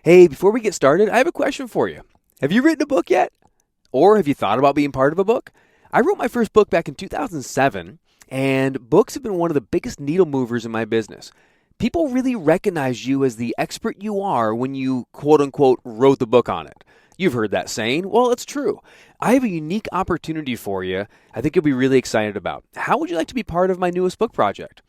Hey, before we get started, I have a question for you. Have you written a book yet? Or have you thought about being part of a book? I wrote my first book back in 2007, and books have been one of the biggest needle movers in my business. People really recognize you as the expert you are when you, quote unquote, wrote the book on it. You've heard that saying. Well, it's true. I have a unique opportunity for you I think you'll be really excited about. How would you like to be part of my newest book project?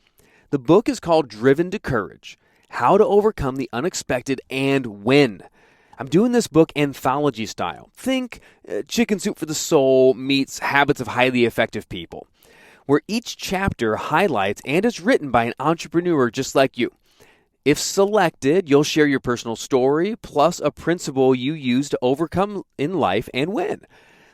The book is called Driven to Courage: How to Overcome the Unexpected and Win. I'm doing this book anthology style. Think Chicken Soup for the Soul meets Habits of Highly Effective People, where each chapter highlights and is written by an entrepreneur just like you. If selected, you'll share your personal story plus a principle you use to overcome in life and win.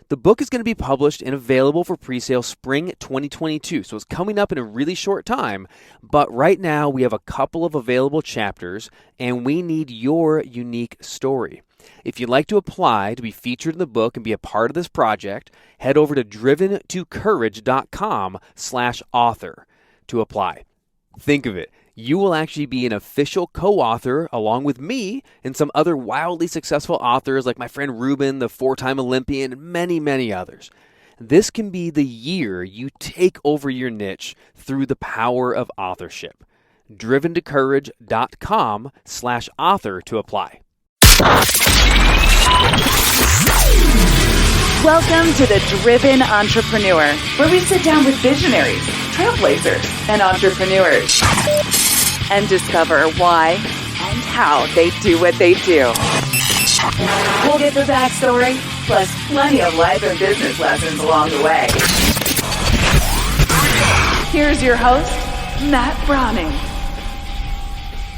The book is going to be published and available for pre-sale spring 2022, so it's coming up in a really short time. But right now, we have a couple of available chapters, and we need your unique story. If you'd like to apply to be featured in the book and be a part of this project, head over to driventocourage.com/author to apply. Think of it. You will actually be an official co-author along with me and some other wildly successful authors like my friend Ruben, the 4-time Olympian, and many, many others. This can be the year you take over your niche through the power of authorship. driventocourage.com/author to apply. Welcome to the Driven Entrepreneur, where we sit down with visionaries, trailblazers, and entrepreneurs and discover why and how they do what they do. We'll get the backstory, plus plenty of life and business lessons along the way. Here's your host, Matt Brauning.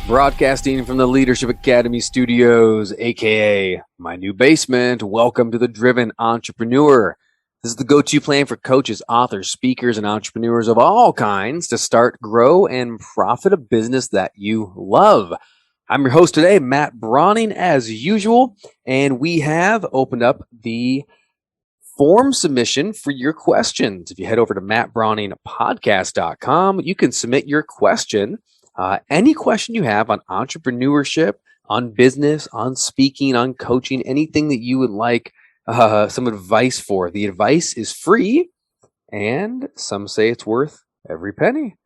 Broadcasting from the Leadership Academy studios, aka my new basement. Welcome to the Driven Entrepreneur. This is the go-to plan for coaches, authors, speakers, and entrepreneurs of all kinds to start, grow, and profit a business that you love. I'm your host today, Matt Brauning, as usual, and we have opened up the form submission for your questions. If you head over to mattbrowningpodcast.com, you can submit your question. Any question you have on entrepreneurship, on business, on speaking, on coaching, anything that you would like some advice for. The advice is free, and some say it's worth every penny.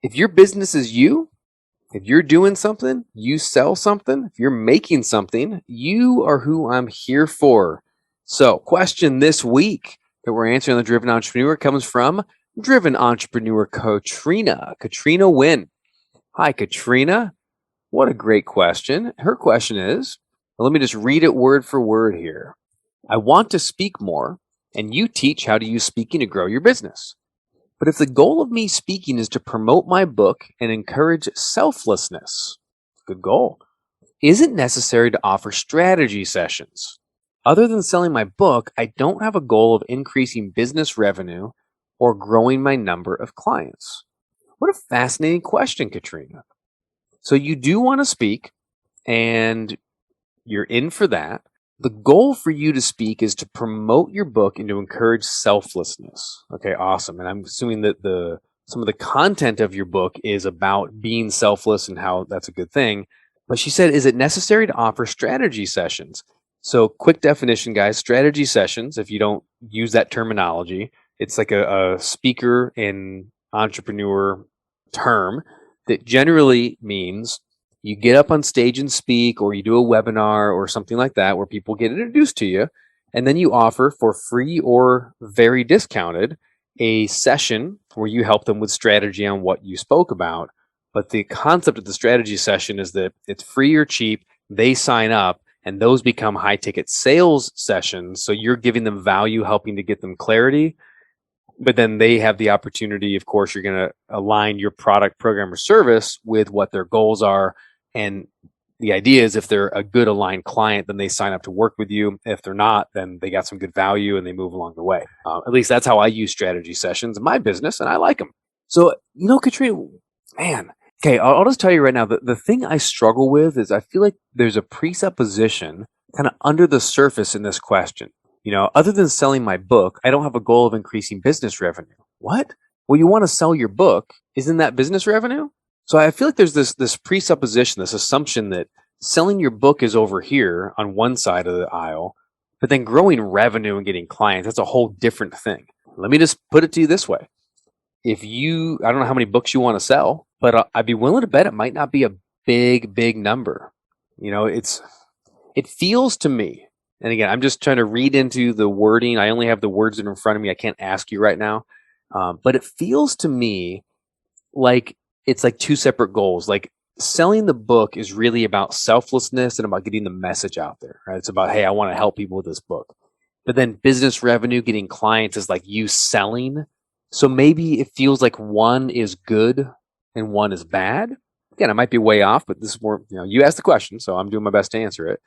If your business is you, if you're doing something, you sell something, if you're making something, you are who I'm here for. So, question this week that we're answering on the Driven Entrepreneur comes from Driven Entrepreneur Katrina Nguyen. Hi, Katrina. What a great question. Her question is, let me just read it word for word here. I want to speak more, and you teach how to use speaking to grow your business. But if the goal of me speaking is to promote my book and encourage selflessness, good goal, is it necessary to offer strategy sessions? Other than selling my book, I don't have a goal of increasing business revenue or growing my number of clients. What a fascinating question, Katrina. So you do want to speak, and you're in for that. The goal for you to speak is to promote your book and to encourage selflessness. Okay, awesome. And I'm assuming that some of the content of your book is about being selfless and how that's a good thing. But she said, is it necessary to offer strategy sessions? So quick definition, guys, strategy sessions, if you don't use that terminology, it's like a speaker and entrepreneur term that generally means you get up on stage and speak, or you do a webinar or something like that where people get introduced to you, and then you offer for free or very discounted a session where you help them with strategy on what you spoke about. But the concept of the strategy session is that it's free or cheap, they sign up, and those become high-ticket sales sessions. So you're giving them value, helping to get them clarity. But then they have the opportunity, of course, you're going to align your product, program, or service with what their goals are. And the idea is if they're a good aligned client, then they sign up to work with you. If they're not, then they got some good value and they move along the way. At least that's how I use strategy sessions in my business, and I like them. So, Katrina, man, okay, I'll just tell you right now, the thing I struggle with is I feel like there's a presupposition kind of under the surface in this question. Other than selling my book, I don't have a goal of increasing business revenue. What? Well, you want to sell your book. Isn't that business revenue? So I feel like there's this presupposition, this assumption that selling your book is over here on one side of the aisle, but then growing revenue and getting clients, that's a whole different thing. Let me just put it to you this way. I don't know how many books you want to sell, but I'd be willing to bet it might not be a big number. It feels to me, and again, I'm just trying to read into the wording. I only have the words that are in front of me. I can't ask you right now. But it feels to me like it's like two separate goals. Like selling the book is really about selflessness and about getting the message out there, right? It's about, hey, I want to help people with this book. But then business revenue, getting clients is like you selling. So maybe it feels like one is good and one is bad. Again, I might be way off, but this is more, you asked the question, so I'm doing my best to answer it.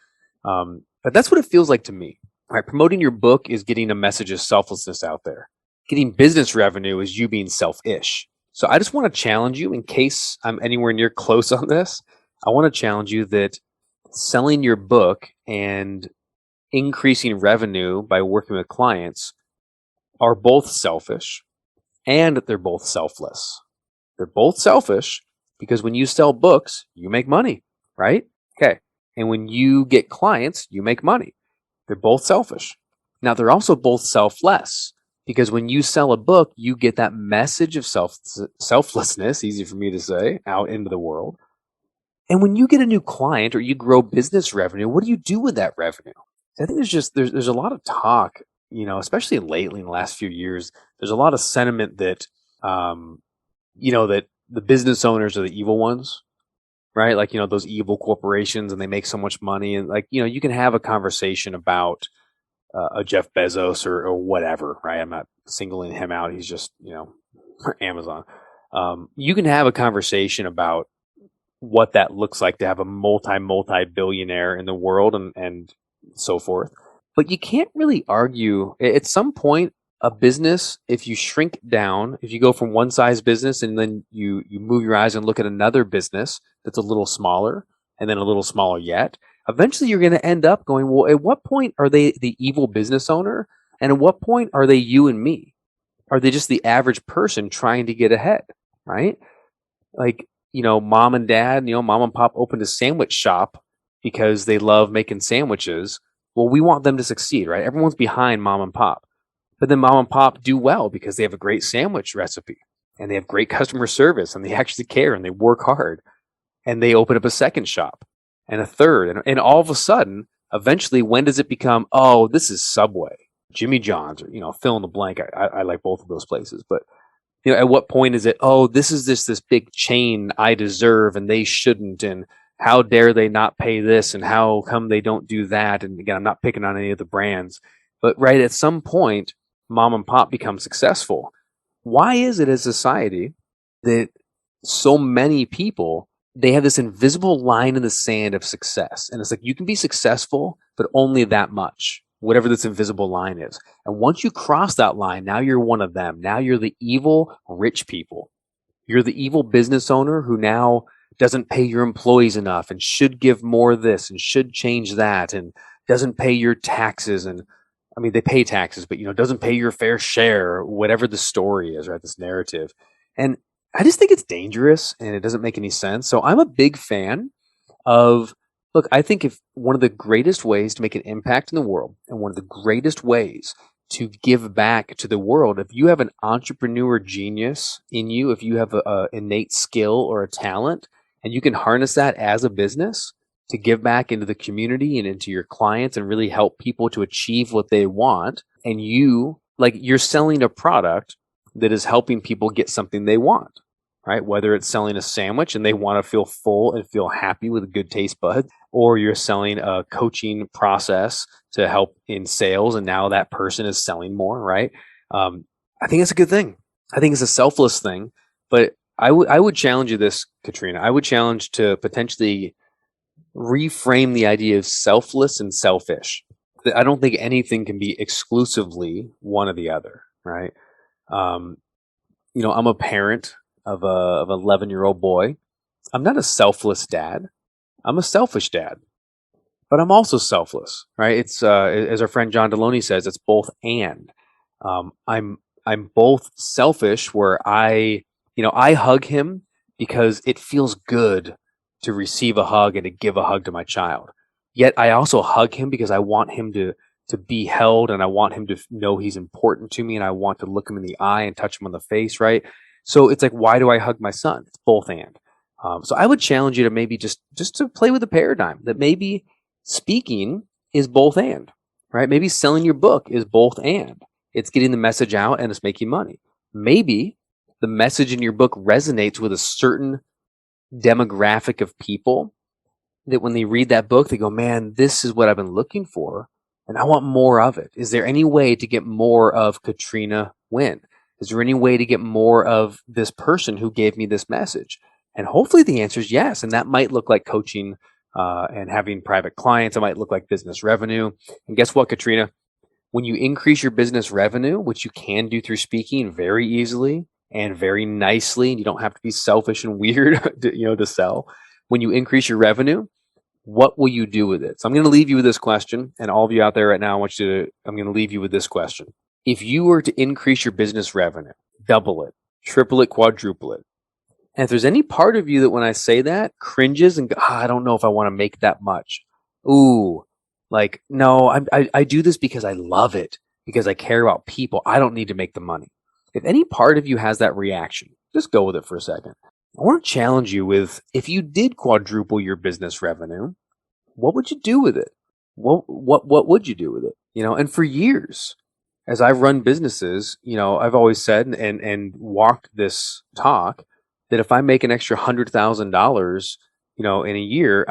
But that's what it feels like to me. All right, promoting your book is getting a message of selflessness out there. Getting business revenue is you being selfish. So I just want to challenge you, in case I'm anywhere near close on this, I want to challenge you that selling your book and increasing revenue by working with clients are both selfish and they're both selfless. They're both selfish because when you sell books, you make money, right? Okay. And when you get clients, you make money. They're both selfish. Now, they're also both selfless because when you sell a book, you get that message of selflessness, easy for me to say, out into the world. And when you get a new client or you grow business revenue, what do you do with that revenue? I think there's a lot of talk, especially lately in the last few years, there's a lot of sentiment that, that the business owners are the evil ones, right? Like, those evil corporations and they make so much money. And like, you can have a conversation about a Jeff Bezos or whatever, right? I'm not singling him out. He's just, Amazon. You can have a conversation about what that looks like to have a multi-billionaire in the world and so forth. But you can't really argue at some point a business, if you shrink down, if you go from one size business and then you move your eyes and look at another business that's a little smaller and then a little smaller yet, eventually you're going to end up going, well, at what point are they the evil business owner? And at what point are they you and me? Are they just the average person trying to get ahead, right? Like, mom and dad, mom and pop opened a sandwich shop because they love making sandwiches. Well, we want them to succeed, right? Everyone's behind mom and pop. But then mom and pop do well because they have a great sandwich recipe and they have great customer service and they actually care and they work hard. And they open up a second shop and a third. And all of a sudden, eventually, when does it become, oh, this is Subway, Jimmy John's, or, fill in the blank. I like both of those places. But, at what point is it, oh, this is this big chain I deserve and they shouldn't. And how dare they not pay this? And how come they don't do that? And again, I'm not picking on any of the brands. But right at some point, mom and pop become successful. Why is it as a society that so many people, they have this invisible line in the sand of success? And it's like, you can be successful, but only that much, whatever this invisible line is. And once you cross that line, now you're one of them. Now you're the evil rich people. You're the evil business owner who now doesn't pay your employees enough and should give more of this and should change that and doesn't pay your taxes. And I mean, they pay taxes, but, doesn't pay your fair share, whatever the story is, right? This narrative. And I just think it's dangerous and it doesn't make any sense. So I'm a big fan of, look, I think if one of the greatest ways to make an impact in the world and one of the greatest ways to give back to the world, if you have an entrepreneur genius in you, if you have an innate skill or a talent, and you can harness that as a business to give back into the community and into your clients and really help people to achieve what they want, and you're selling a product that is helping people get something they want, right? Whether it's selling a sandwich and they want to feel full and feel happy with a good taste bud, or you're selling a coaching process to help in sales and now that person is selling more, right? I think it's a good thing. I think it's a selfless thing, but I would challenge you this, Katrina. I would challenge to potentially reframe the idea of selfless and selfish. I don't think anything can be exclusively one or the other, right? I'm a parent of an 11-year-old boy. I'm not a selfless dad. I'm a selfish dad, but I'm also selfless, right? It's as our friend John Deloney says, it's both and. I'm both selfish, where I hug him because it feels good to receive a hug and to give a hug to my child. Yet I also hug him because I want him to be held, and I want him to know he's important to me, and I want to look him in the eye and touch him on the face, right? So it's like, why do I hug my son? It's both and. So I would challenge you to maybe just to play with the paradigm that maybe speaking is both and, right? Maybe selling your book is both and. It's getting the message out and it's making money. Maybe the message in your book resonates with a certain demographic of people that when they read that book, they go, man, this is what I've been looking for, and I want more of it. Is there any way to get more of Katrina Nguyen? Is there any way to get more of this person who gave me this message? And hopefully the answer is yes. And that might look like coaching and having private clients. It might look like business revenue. And guess what, Katrina? When you increase your business revenue, which you can do through speaking very easily and very nicely, and you don't have to be selfish and weird to sell. When you increase your revenue, what will you do with it? So I'm going to leave you with this question, and all of you out there right now, I'm going to leave you with this question. If you were to increase your business revenue, double it, triple it, quadruple it, and if there's any part of you that when I say that cringes and I don't know if I want to make that much. Ooh, like, no, I do this because I love it, because I care about people. I don't need to make the money. If any part of you has that reaction, just go with it for a second. I want to challenge you with, if you did quadruple your business revenue, what would you do with it? What would you do with it? And for years, as I've run businesses, I've always said and walked this talk that if I make an extra $100,000, in a year,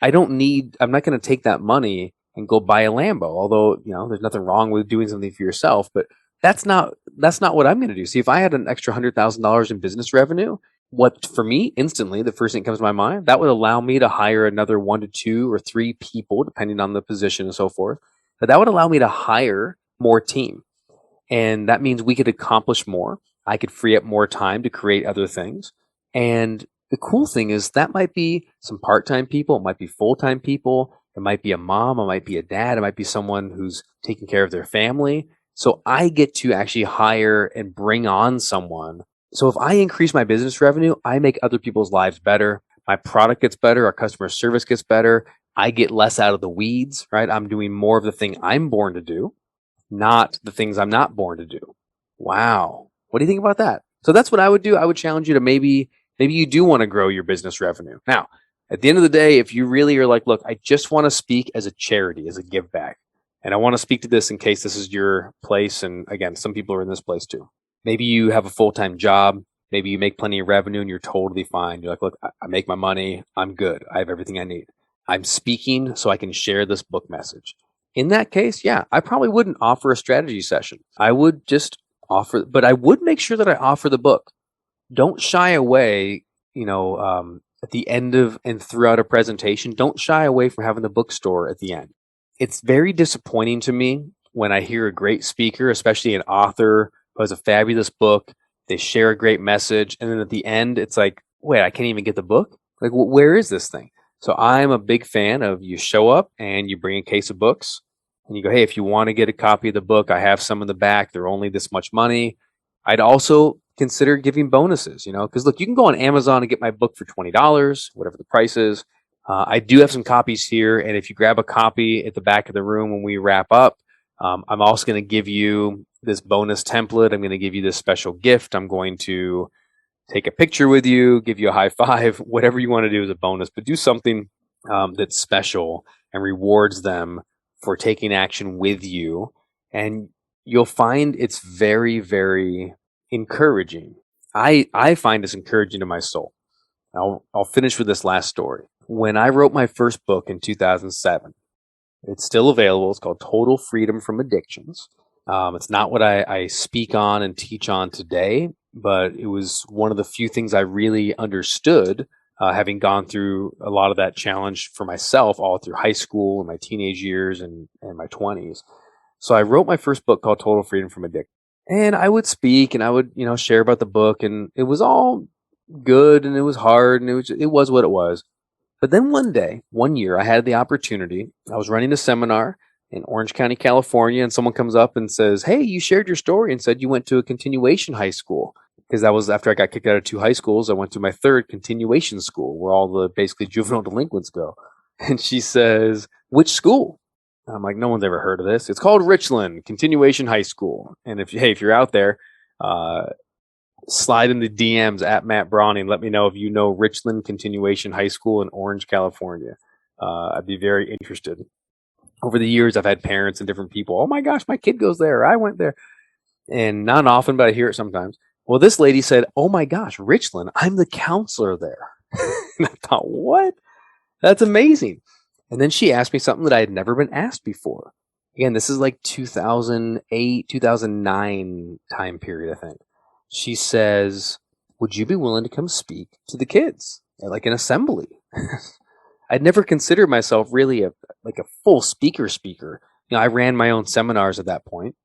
I'm not going to take that money and go buy a Lambo. Although, there's nothing wrong with doing something for yourself, but that's not what I'm going to do. See, if I had an extra $100,000 in business revenue, what for me instantly, the first thing that comes to my mind, that would allow me to hire another 1 to 2 or 3 people, depending on the position and so forth. But that would allow me to hire more team. And that means we could accomplish more. I could free up more time to create other things. And the cool thing is that might be some part-time people. It might be full-time people. It might be a mom. It might be a dad. It might be someone who's taking care of their family. So I get to actually hire and bring on someone. So if I increase my business revenue, I make other people's lives better. My product gets better. Our customer service gets better. I get less out of the weeds, right? I'm doing more of the thing I'm born to do, not the things I'm not born to do. Wow. What do you think about that? So that's what I would do. I would challenge you to maybe you do want to grow your business revenue. Now, at the end of the day, if you really are like, look, I just want to speak as a charity, as a give back. And I want to speak to this in case this is your place. And again, some people are in this place too. Maybe you have a full-time job. Maybe you make plenty of revenue and you're totally fine. You're like, look, I make my money. I'm good. I have everything I need. I'm speaking so I can share this book message. In that case, yeah, I probably wouldn't offer a strategy session. I would just offer, but I would make sure that I offer the book. Don't shy away, at the end of and throughout a presentation. Don't shy away from having the bookstore at the end. It's very disappointing to me when I hear a great speaker, especially an author who has a fabulous book, they share a great message, and then at the end, it's like, wait, I can't even get the book? Like, where is this thing? So I'm a big fan of you show up and you bring a case of books, and you go, hey, if you want to get a copy of the book, I have some in the back. They're only this much money. I'd also consider giving bonuses, because look, you can go on Amazon and get my book for $20, whatever the price is. I do have some copies here, and if you grab a copy at the back of the room when we wrap up, I'm also going to give you this bonus template. I'm going to give you this special gift. I'm going to take a picture with you, give you a high five, whatever you want to do as a bonus, but do something that's special and rewards them for taking action with you. And you'll find it's very, very encouraging. I find it's encouraging to my soul. I'll finish with this last story. When I wrote my first book in 2007, it's still available. It's called Total Freedom from Addictions. It's not what I speak on and teach on today, but it was one of the few things I really understood, having gone through a lot of that challenge for myself all through high school and my teenage years and my 20s. So I wrote my first book called Total Freedom from Addiction. And I would speak and I would, share about the book, and it was all good and it was hard and it was what it was. But then one year, I had the opportunity. I was running a seminar in Orange County, California, and someone comes up and says, hey, you shared your story and said you went to a continuation high school. because that was after I got kicked out of 2 high schools. I went to my 3rd continuation school where all the basically juvenile delinquents go. And she says, "Which school?" And I'm like, "No one's ever heard of this. It's called Richland Continuation High School." And if you're out there, uh, slide in the DMs at Matt Brauning. Let me know if you know Richland Continuation High School in Orange, California. I'd be very interested. Over the years, I've had parents and different people. "Oh my gosh, my kid goes there. I went there." And not often, but I hear it sometimes. Well, this lady said, "Oh my gosh, Richland, I'm the counselor there." And I thought, what? That's amazing. And then she asked me something that I had never been asked before. Again, this is like 2008, 2009 time period, I think. She says, "Would you be willing to come speak to the kids at like an assembly?" I'd never considered myself really a full speaker. I ran my own seminars at that point,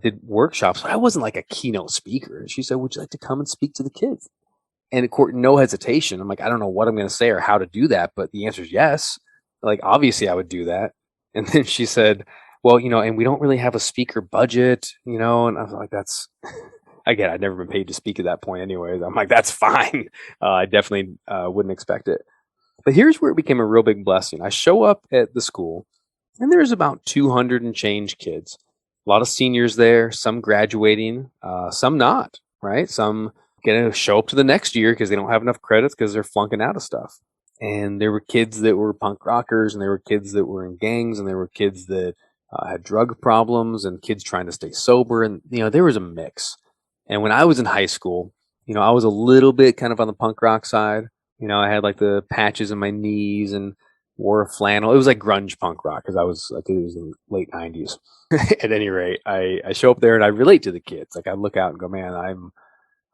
did workshops, but I wasn't like a keynote speaker. And she said, "Would you like to come and speak to the kids?" And of course, no hesitation. I'm like, I don't know what I'm going to say or how to do that, but the answer is yes. Like, obviously, I would do that. And then she said, "Well, and we don't really have a speaker budget, And I was like, that's, again, I'd never been paid to speak at that point anyways. I'm like, that's fine. I definitely wouldn't expect it. But here's where it became a real big blessing. I show up at the school, and there's about 200 and change kids. A lot of seniors there, some graduating, some not, right? Some going to show up to the next year because they don't have enough credits because they're flunking out of stuff. And there were kids that were punk rockers, and there were kids that were in gangs, and there were kids that had drug problems, and kids trying to stay sober. And, there was a mix. And when I was in high school, I was a little bit kind of on the punk rock side. I had like the patches in my knees and wore a flannel. It was like grunge punk rock because I was like, it was in the late 90s. At any rate, I show up there and I relate to the kids. Like, I look out and go, "Man,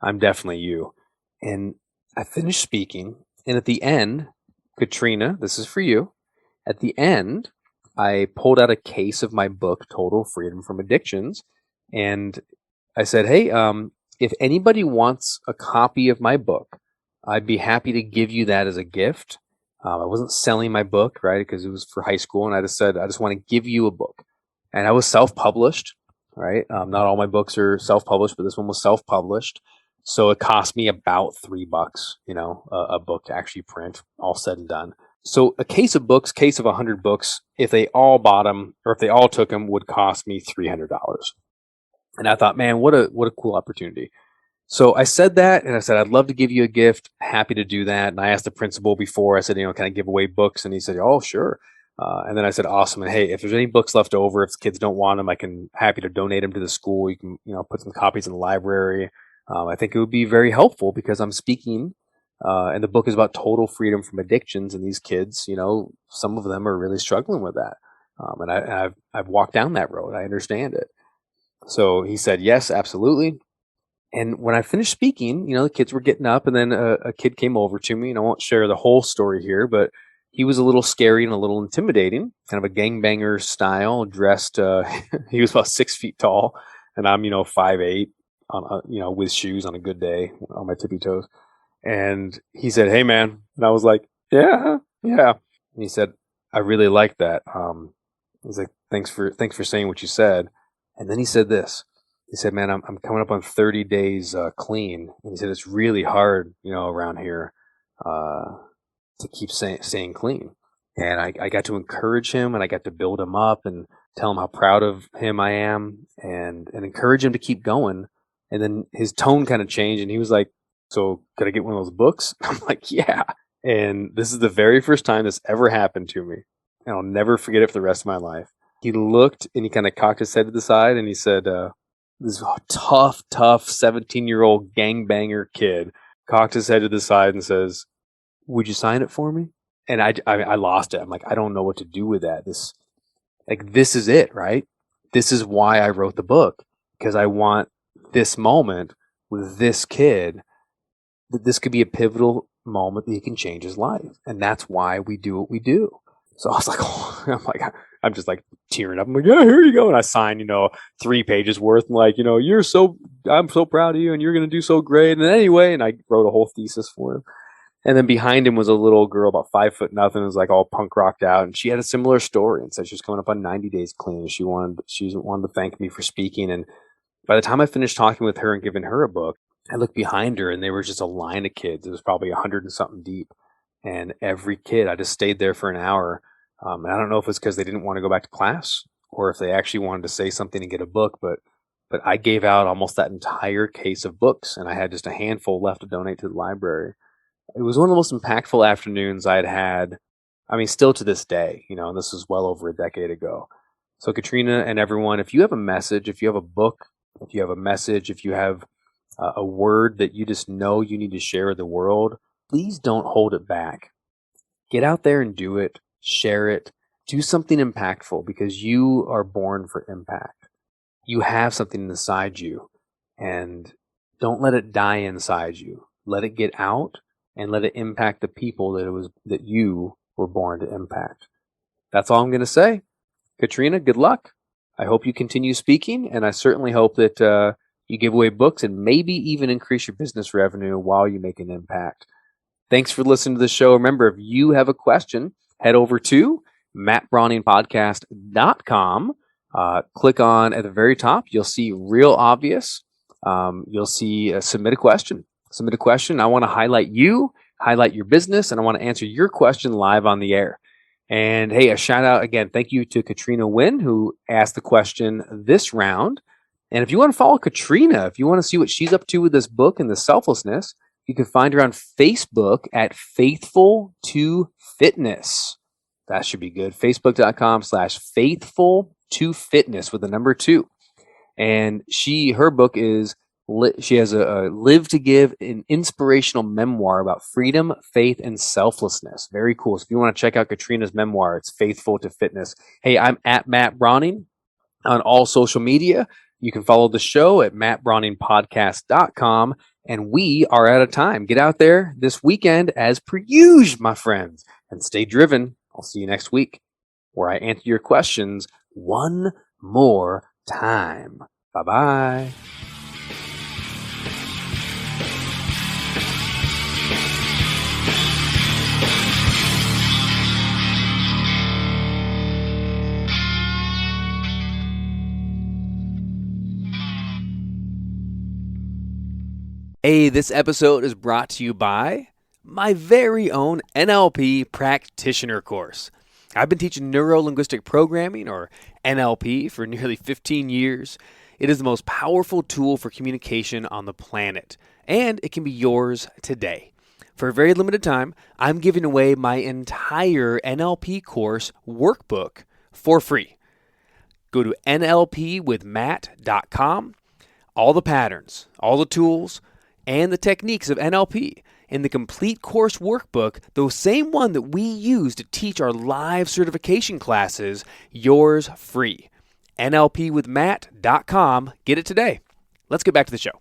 I'm definitely you." And I finished speaking, and at the end, Katrina, this is for you. At the end, I pulled out a case of my book, Total Freedom from Addictions, and I said, "Hey, if anybody wants a copy of my book, I'd be happy to give you that as a gift." I wasn't selling my book, right, because it was for high school, and I just said, "I just want to give you a book." And I was self-published, right? Not all my books are self-published, but this one was self-published. So it cost me about $3, a book to actually print, all said and done. So a case of 100 books, if they all bought them or if they all took them, would cost me $300. And I thought, man, what a cool opportunity. So I said that, and I said, "I'd love to give you a gift. Happy to do that." And I asked the principal before. I said, "Can I give away books?" And he said, "Oh, sure." And then I said, "Awesome. And hey, if there's any books left over, if the kids don't want them, I can happy to donate them to the school. You can, put some copies in the library. I think it would be very helpful because I'm speaking, and the book is about total freedom from addictions. And these kids, some of them are really struggling with that. And I've walked down that road. I understand it." So he said, "Yes, absolutely." And when I finished speaking, the kids were getting up, and then a kid came over to me, and I won't share the whole story here, but he was a little scary and a little intimidating, kind of a gangbanger style, dressed. He was about 6 feet tall, and I'm 5'8", with shoes on a good day on my tippy toes. And he said, "Hey, man," and I was like, "Yeah, yeah." And he said, "I really like that." I was like, thanks for saying what you said." And then he said this. He said, "Man, I'm coming up on 30 days clean." And he said, "It's really hard, around here to keep staying clean." And I got to encourage him, and I got to build him up and tell him how proud of him I am, and encourage him to keep going. And then his tone kind of changed, and he was like, "So could I get one of those books?" I'm like, "Yeah." And this is the very first time this ever happened to me. And I'll never forget it for the rest of my life. He looked, and he kind of cocked his head to the side, and he said, this tough 17-year-old gangbanger kid cocked his head to the side and says, "Would you sign it for me?" And I lost it. I'm like, I don't know what to do with that. This is it, right? This is why I wrote the book, because I want this moment with this kid, that this could be a pivotal moment that he can change his life. And that's why we do what we do. So I was like, I'm just like tearing up. I'm like, "Yeah, here you go." And I signed, 3 pages worth. And like, I'm so proud of you, and you're going to do so great. And anyway, and I wrote a whole thesis for him. And then behind him was a little girl about 5'0", it was like all punk rocked out. And she had a similar story and said she was coming up on 90 days clean. She wanted to thank me for speaking. And by the time I finished talking with her and giving her a book, I looked behind her and there was just a line of kids. It was probably 100 and something deep. And every kid, I just stayed there for an hour. And I don't know if it's because they didn't want to go back to class or if they actually wanted to say something and get a book, but I gave out almost that entire case of books, and I had just a handful left to donate to the library. It was one of the most impactful afternoons I had had. I mean, still to this day, and this was well over a decade ago. So Katrina and everyone, if you have a message, if you have a book, if you have a message, if you have a word that you just know you need to share with the world, please don't hold it back. Get out there and do it. Share it. Do something impactful because you are born for impact. You have something inside you, and don't let it die inside you. Let it get out and let it impact the people that you were born to impact. That's all I'm going to say. Katrina, good luck. I hope you continue speaking, and I certainly hope that you give away books and maybe even increase your business revenue while you make an impact. Thanks for listening to the show. Remember, if you have a question, head over to mattbrowningpodcast.com. Click on at the very top. You'll see Real Obvious. You'll see Submit a Question. Submit a question. I want to highlight you, highlight your business, and I want to answer your question live on the air. And hey, a shout out again. Thank you to Katrina Nguyen, who asked the question this round. And if you want to follow Katrina, if you want to see what she's up to with this book and the selflessness, you can find her on Facebook at Faithful to Fitness. That should be good. Facebook.com/Faithful to Fitness with the number 2. And her book is, she has a Live to Give, an inspirational memoir about freedom, faith, and selflessness. Very cool. So if you want to check out Katrina's memoir, it's Faithful to Fitness. Hey, I'm at Matt Brauning on all social media. You can follow the show at mattbrowningpodcast.com. And we are out of time. Get out there this weekend as per usual, my friends, and stay driven. I'll see you next week where I answer your questions one more time. Bye-bye. Hey, this episode is brought to you by my very own NLP practitioner course. I've been teaching neuro-linguistic programming, or NLP, for nearly 15 years. It is the most powerful tool for communication on the planet, and it can be yours today. For a very limited time, I'm giving away my entire NLP course workbook for free. Go to nlpwithmatt.com. All the patterns, all the tools, and the techniques of NLP in the complete course workbook, the same one that we use to teach our live certification classes, yours free. nlpwithmatt.com. Get it today. Let's get back to the show.